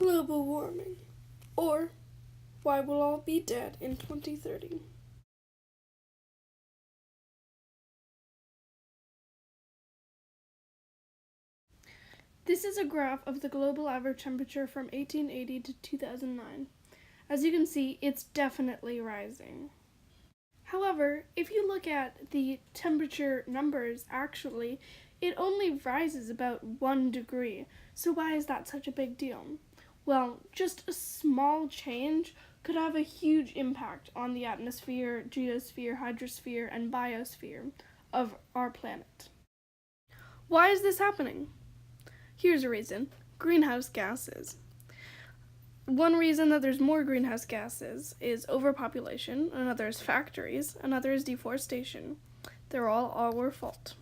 Global warming, or why we'll all be dead in 2030. This is a graph of the global average temperature from 1880 to 2009. As you can see, it's definitely rising. However, if you look at the temperature numbers, actually, it only rises about 1 degree. So why is that such a big deal? Well, just a small change could have a huge impact on the atmosphere, geosphere, hydrosphere, and biosphere of our planet. Why is this happening? Here's a reason: greenhouse gases. One reason that there's more greenhouse gases is overpopulation, another is factories, another is deforestation. They're all our fault.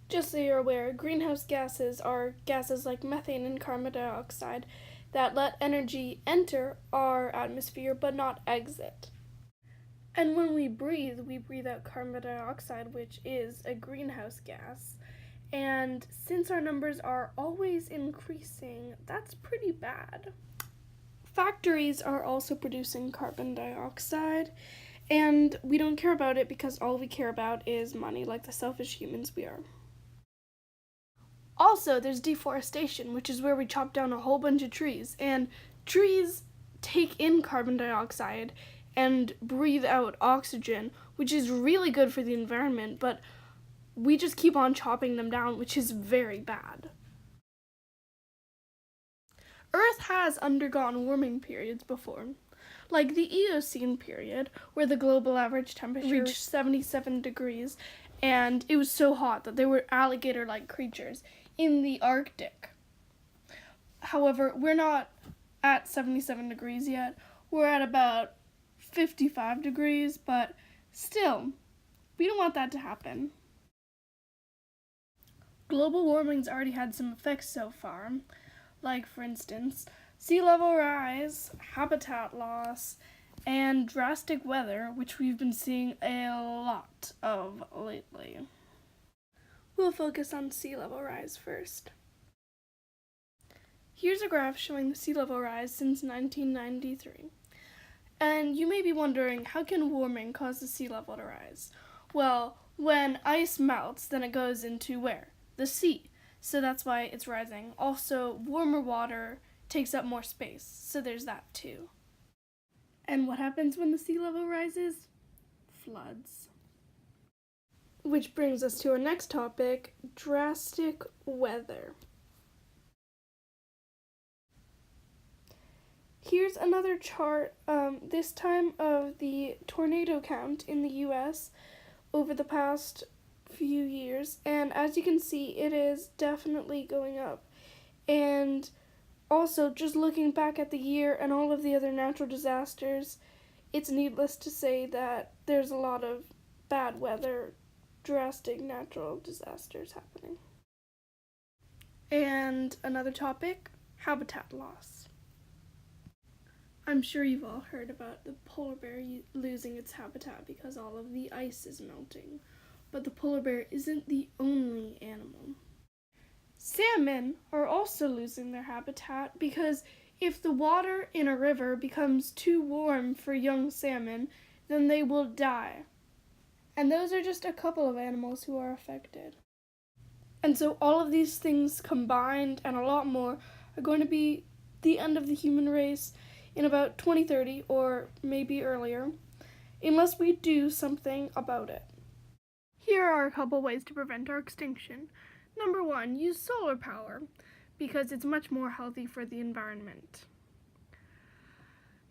Just so you're aware, greenhouse gases are gases like methane and carbon dioxide that let energy enter our atmosphere but not exit. And when we breathe out carbon dioxide, which is a greenhouse gas. And since our numbers are always increasing, that's pretty bad. Factories are also producing carbon dioxide, and we don't care about it because all we care about is money, like the selfish humans we are. Also, there's deforestation, which is where we chop down a whole bunch of trees, and trees take in carbon dioxide and breathe out oxygen, which is really good for the environment, but we just keep on chopping them down, which is very bad. Earth has undergone warming periods before, like the Eocene period, where the global average temperature reached 77 degrees, and it was so hot that there were alligator-like creatures in the Arctic. However, we're not at 77 degrees yet. We're at about 55 degrees, but still, we don't want that to happen. Global warming's already had some effects so far, like, for instance, sea level rise, habitat loss, and drastic weather, which we've been seeing a lot of lately. We'll focus on sea level rise first. Here's a graph showing the sea level rise since 1993. And you may be wondering, how can warming cause the sea level to rise? Well, when ice melts, then it goes into where? The sea. So that's why it's rising. Also, warmer water takes up more space, so there's that too. And what happens when the sea level rises? Floods. Which brings us to our next topic, drastic weather. Here's another chart, this time of the tornado count in the US over the past few years, and as you can see, it is definitely going up. And also, just looking back at the year and all of the other natural disasters, it's needless to say that there's a lot of bad weather, drastic natural disasters happening. And another topic, habitat loss. I'm sure you've all heard about the polar bear losing its habitat because all of the ice is melting. But the polar bear isn't the only animal. Salmon are also losing their habitat because if the water in a river becomes too warm for young salmon, then they will die. And those are just a couple of animals who are affected. And so all of these things combined and a lot more are going to be the end of the human race in about 2030 or maybe earlier, unless we do something about it. Here are a couple ways to prevent our extinction. Number 1, use solar power, because it's much more healthy for the environment.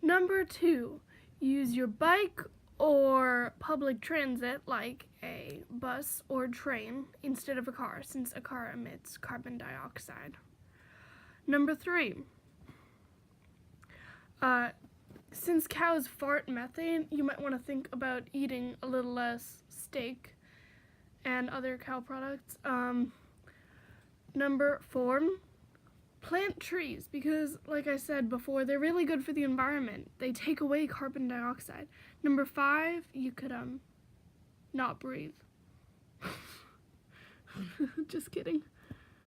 Number 2, use your bike or public transit like a bus or train instead of a car, since a car emits carbon dioxide. Number 3, since cows fart methane, you might want to think about eating a little less steak and other cow products. Number 4, plant trees, because like I said before, they're really good for the environment. They take away carbon dioxide. Number 5, you could not breathe. Just kidding.